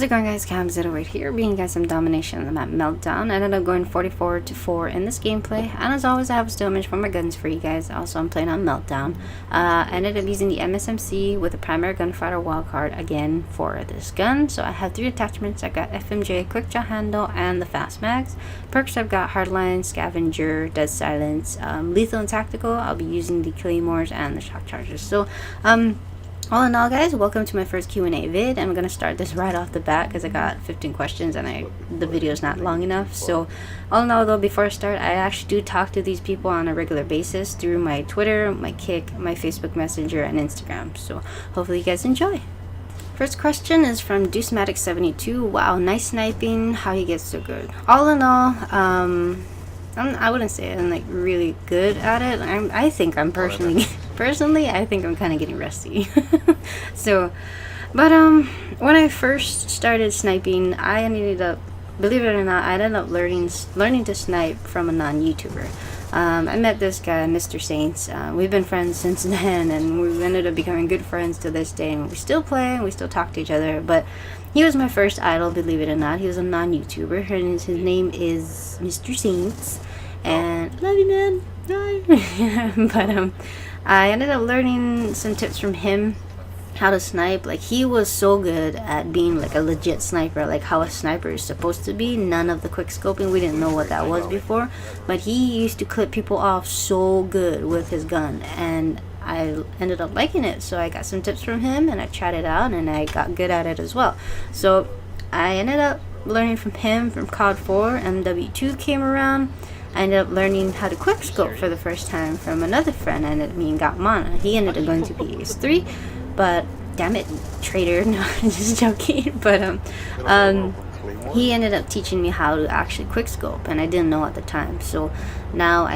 How's it going, guys? KAMZ right here, bringing you guys some Domination on the map Meltdown. I ended up going 44-4 in this gameplay, and as always I have a still image for my guns for you guys. Also, I'm playing on Meltdown. I ended up using the MSMC with a primary gunfighter wildcard again for this gun. So I have 3 attachments. I got FMJ, quick draw handle, and the fast mags. Perks, I've got hardline, scavenger, dead silence, lethal and tactical. I'll be using the claymores and the shock charges. So all in all, guys, welcome to my first Q&A vid. I'm going to start this right off the bat because I got 15 questions and the video is not long enough. So all in all, though, before I start, I actually do talk to these people on a regular basis through my Twitter, my Kick, my Facebook Messenger, and Instagram. So hopefully you guys enjoy. First question is from Deucematic72. Wow, nice sniping. How you get so good? All in all, I wouldn't say I'm like really good at it. I think I'm personally I think I'm kind of getting rusty. So, but when I first started sniping, I ended up, believe it or not, I ended up learning to snipe from a non-YouTuber. I met this guy, Mr. Saints. We've been friends since then, and we ended up becoming good friends to this day. And we still play, and we still talk to each other. But he was my first idol, believe it or not. He was a non-YouTuber, and his name is Mr. Saints. And love you, man. Bye. But I ended up learning some tips from him, how to snipe. Like, he was so good at being like a legit sniper, like how a sniper is supposed to be. None of the quick scoping, we didn't know what that was before, but he used to clip people off so good with his gun, and I ended up liking it. So I got some tips from him and I tried it out and I got good at it as well. So I ended up learning from him from COD 4. MW2 came around. I ended up learning how to quickscope for the first time from another friend. I ended up being got Mana. He ended up going to PS3, but damn it, traitor. No, I'm just joking. But he ended up teaching me how to actually quickscope, and I didn't know at the time. So now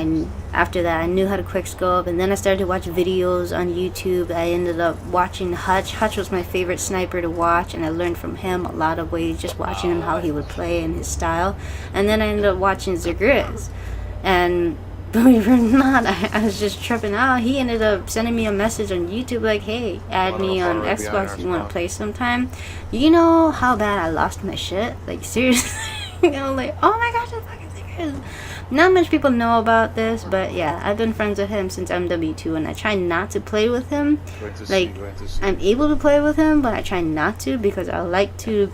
after that I knew how to quickscope, and then I started to watch videos on YouTube. I ended up watching Hutch. Hutch was my favorite sniper to watch, and I learned from him a lot of ways, just watching him how he would play and his style. And then I ended up watching Zagriz. And believe it or not, I was just tripping out. He ended up sending me a message on YouTube like, hey, add me on Xbox, you want to play sometime? You know how bad I lost my shit? Like, seriously. I was like, oh my gosh, it's fucking serious. Not much people know about this, but yeah, I've been friends with him since MW2, and I try not to play with him. Like, I'm able to play with him, but I try not to because I like to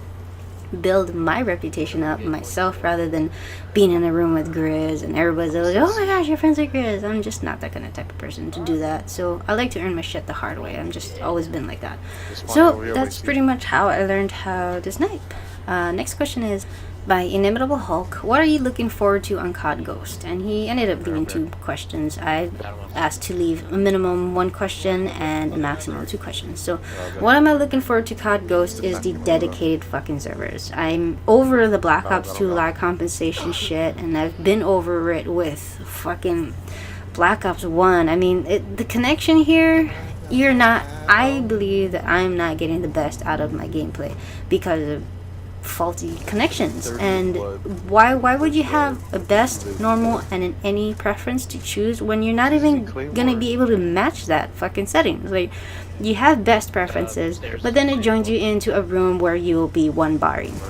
build my reputation up myself rather than being in a room with Grizz and everybody's like, oh my gosh, you're friends with Grizz. I'm just not that kind of type of person to do that. So I like to earn my shit the hard way. I'm just always been like that. So that's pretty much how I learned how to snipe. Next question is by Inimitable Hulk. What are you looking forward to on COD Ghost? And he ended up leaving 2 questions. I asked to leave a minimum 1 question and a maximum 2 questions. So what am I looking forward to COD Ghost is the dedicated fucking servers. I'm over the Black Ops 2 lag compensation shit, and I've been over it with fucking Black Ops 1. I mean, the connection here, I believe that I'm not getting the best out of my gameplay because of faulty connections. And why would you have a best, normal, and an any preference to choose when you're not even gonna be able to match that fucking settings? Like, you have best preferences, but then it joins you into a room where you'll be 1 barring.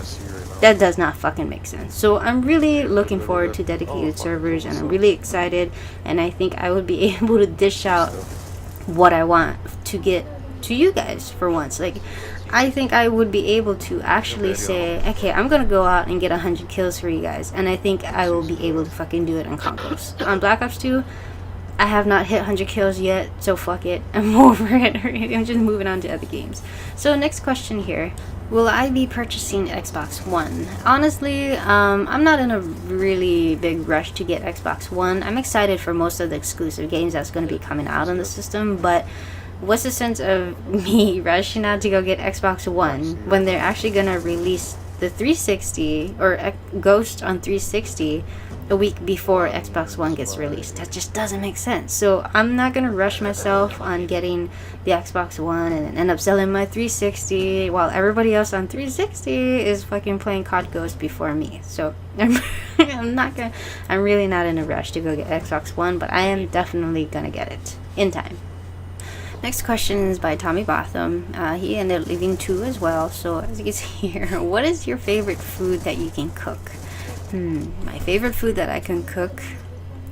That does not fucking make sense. So I'm really looking forward to dedicated servers, and I'm really excited, and I think I would be able to dish out what I want to get to you guys for once. Like, I think I would be able to actually say, okay, I'm gonna go out and get 100 kills for you guys, and I think I will be able to fucking do it on Conquest. On Black Ops 2, I have not hit 100 kills yet, so fuck it. I'm over it already. I'm just moving on to other games. So next question here. Will I be purchasing Xbox One? Honestly, I'm not in a really big rush to get Xbox One. I'm excited for most of the exclusive games that's going to be coming out on the system, but what's the sense of me rushing out to go get Xbox One when they're actually going to release the 360 or Ghost on 360 a week before Xbox One gets released? That just doesn't make sense. So I'm not going to rush myself on getting the Xbox One and end up selling my 360 while everybody else on 360 is fucking playing COD Ghost before me. So I'm really not in a rush to go get Xbox One, but I am definitely going to get it in time. Next question is by Tommy Botham. He ended up leaving 2 as well. So as you can see here, what is your favorite food that you can cook? My favorite food that I can cook.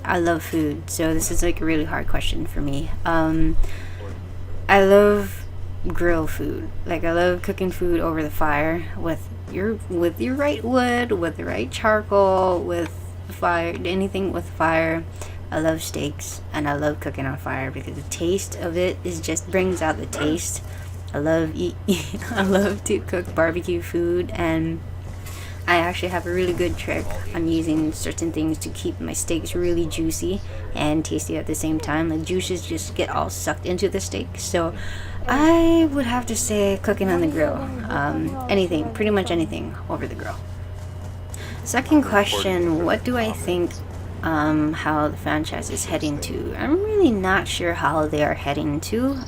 I love food, so this is like a really hard question for me. I love grill food. Like I love cooking food over the fire with your right wood, with the right charcoal, with fire, anything with fire. I love steaks and I love cooking on fire because the taste of it is just brings out the taste. I love I love to cook barbecue food, and I actually have a really good trick on using certain things to keep my steaks really juicy and tasty at the same time. The juices just get all sucked into the steak. So I would have to say cooking on the grill. Anything, pretty much anything over the grill. Second question, what do I think how the franchise is heading to? I'm really not sure how they are heading to.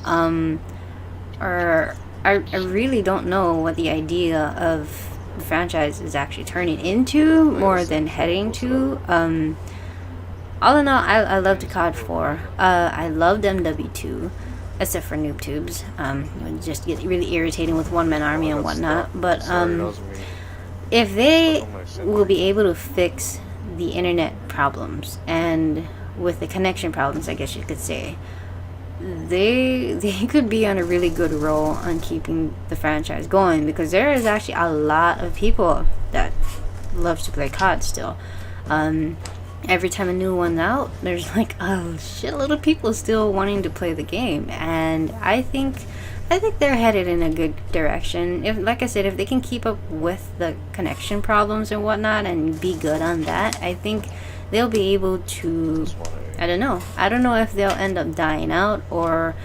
Or I really don't know what the idea of the franchise is actually turning into more than heading to. All in all, I love the COD 4. I loved MW2, except for noob tubes. It would just get really irritating with one-man army and whatnot. But if they will be able to fix the internet problems and with the connection problems, I guess you could say, they could be on a really good roll on keeping the franchise going, because there is actually a lot of people that loves to play COD still. Every time a new one's out, there's like a shitload of people still wanting to play the game, and I think they're headed in a good direction. If, like I said, if they can keep up with the connection problems and whatnot and be good on that, I think they'll be able to. I don't know if they'll end up dying out or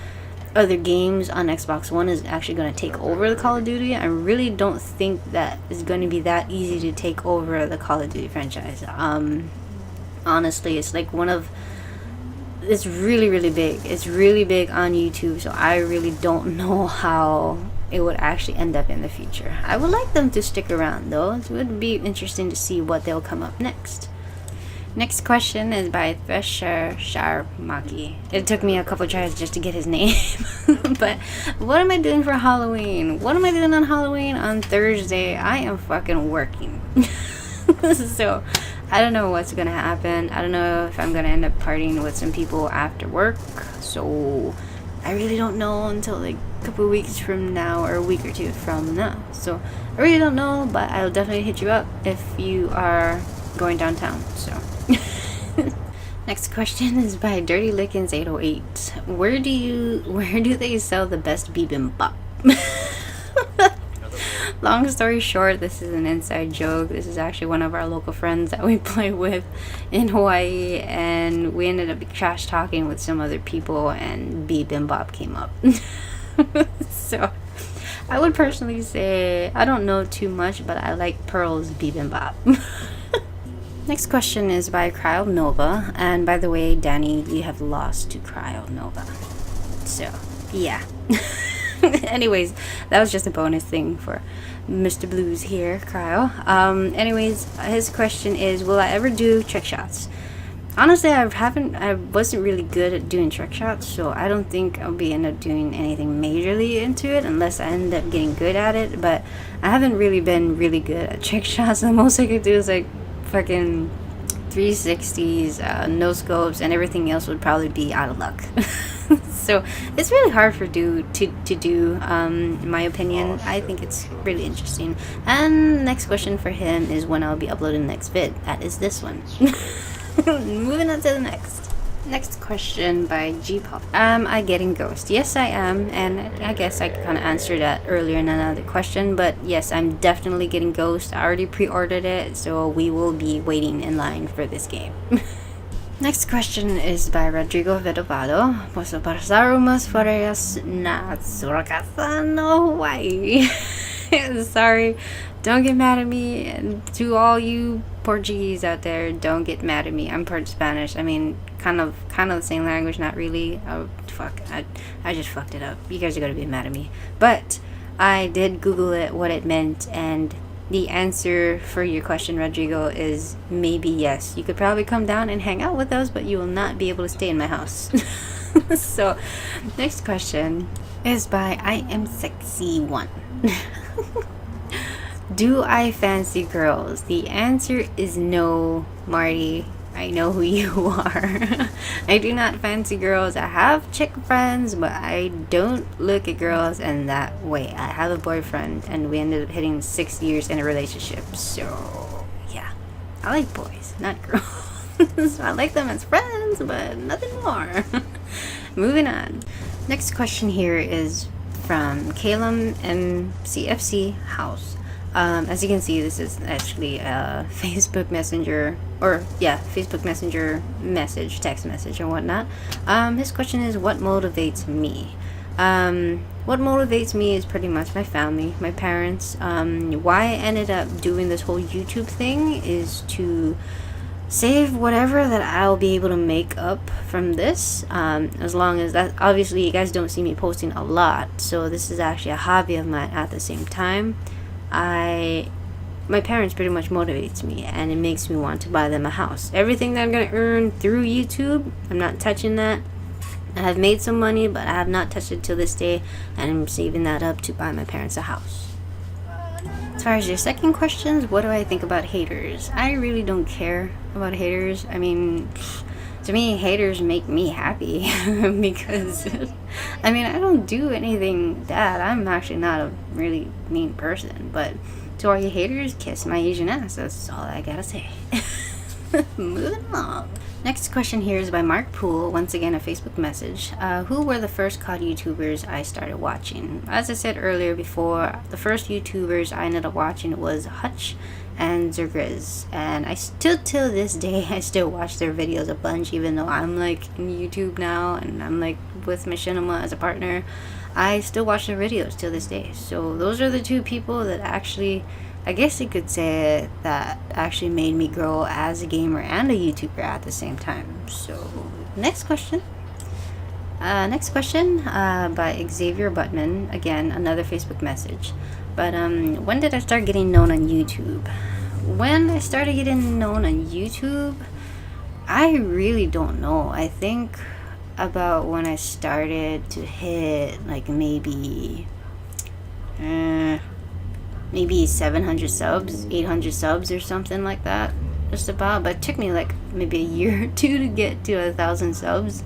other games on Xbox One is actually going to take over the Call of Duty. I really don't think that it's going to be that easy to take over the Call of Duty franchise. Honestly, it's like it's really, really big. It's really big on YouTube, so I really don't know how it would actually end up in the future. I would like them to stick around, though. It would be interesting to see what they'll come up next. Next question is by Thresher Sharmaki. It took me a couple tries just to get his name. But what am I doing for Halloween? What am I doing on Halloween? On Thursday, I am fucking working. So I don't know what's gonna happen. I don't know if I'm gonna end up partying with some people after work. So I really don't know until like a couple weeks from now or a week or two from now. So I really don't know, but I'll definitely hit you up if you are going downtown. So next question is by Dirty Lickens 808. Where do they sell the best bibimbap? Long story short, this is an inside joke. This is actually one of our local friends that we play with in Hawaii, and we ended up trash talking with some other people, and bibimbap came up. So I would personally say I don't know too much, but I like Pearl's bibimbap. Next question is by Cryo Nova, and by the way, Danny, you have lost to Cryo Nova. So yeah. Anyways, that was just a bonus thing for Mr. Blues here, Cryo. Anyways, his question is, will I ever do trick shots? Honestly, I wasn't really good at doing trick shots, so I don't think I'll be end up doing anything majorly into it unless I end up getting good at it. But I haven't really been really good at trick shots. The most I could do is like fucking 360s, no scopes, and everything else would probably be out of luck. So it's really hard to do, in my opinion. I think it's really interesting. And next question for him is when I'll be uploading the next vid. That is this one. Moving on to the next question by G-Pop. Am I getting ghost? Yes, I am, and I guess I kind of answered that earlier in another question, but yes, I'm definitely getting ghost. I already pre-ordered it, so we will be waiting in line for this game. Next question is by Rodrigo Vedovado. Posso passar umas férias na sua casa no Hawaii? Sorry, don't get mad at me. And to all you Portuguese out there, don't get mad at me. I'm part Spanish. I mean, kind of the same language, not really. Oh, fuck. I just fucked it up. You guys are gonna be mad at me. But I did Google it, what it meant, and the answer for your question, Rodrigo, is maybe yes. You could probably come down and hang out with us, but you will not be able to stay in my house. So, next question is by I Am Sexy One. Do I fancy girls? The answer is no, Marty. I know who you are. I do not fancy girls. I have chick friends, but I don't look at girls in that way. I have a boyfriend, and we ended up hitting 6 years in a relationship. So, yeah. I like boys, not girls. I like them as friends, but nothing more. Moving on. Next question here is from Calum MCFC House. As you can see, this is actually a Facebook Messenger, Facebook Messenger message, text message, and whatnot. His question is, what motivates me? What motivates me is pretty much my family, my parents. Why I ended up doing this whole YouTube thing is to save whatever that I'll be able to make up from this, as long as that. Obviously, you guys don't see me posting a lot, so this is actually a hobby of mine at the same time. My parents pretty much motivates me, and it makes me want to buy them a house. Everything that I'm gonna earn through YouTube, I'm not touching that. I have made some money, but I have not touched it till this day, and I'm saving that up to buy my parents a house. As far as your second questions, what do I think about haters? I really don't care about haters. I mean, to me, haters make me happy because, I mean, I don't do anything bad. I'm actually not a really mean person, but to all you haters, kiss my Asian ass. That's all I gotta say. Moving along. Next question here is by Mark Poole. Once again, a Facebook message. Who were the first COD YouTubers I started watching? As I said earlier before, the first YouTubers I ended up watching was Hutch and Zergriz, and I still, till this day, I still watch their videos a bunch, even though I'm like in YouTube now and I'm like with Machinima as a partner. I still watch their videos till this day. So those are the two people that actually, I guess you could say, that actually made me grow as a gamer and a YouTuber at the same time. So next question by Xavier Buttman. Again, another Facebook message. But when did I start getting known on YouTube? When I started getting known on YouTube, I really don't know. I think about when I started to hit like maybe 700 subs, 800 subs or something like that. Just about. But it took me like maybe a year or two to get to 1,000 subs.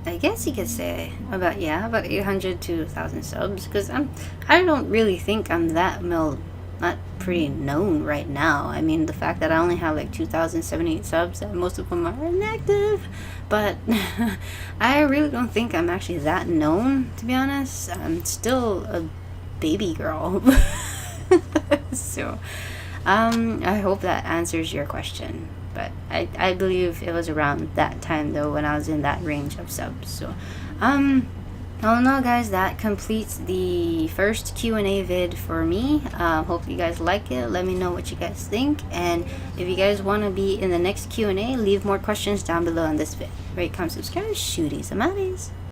I guess you could say about 800 to 1,000 subs, because I don't really think I'm that not pretty known right now. I mean, the fact that I only have like 2,078 subs, and most of them are inactive, but I really don't think I'm actually that known, to be honest. I'm still a baby girl. So I hope that answers your question. But I believe it was around that time, though, when I was in that range of subs. So, oh no, guys, that completes the first Q&A vid for me. Hope you guys like it. Let me know what you guys think. And if you guys want to be in the next Q&A, leave more questions down below on this vid. Rate, comment, subscribe, shooties, some outies.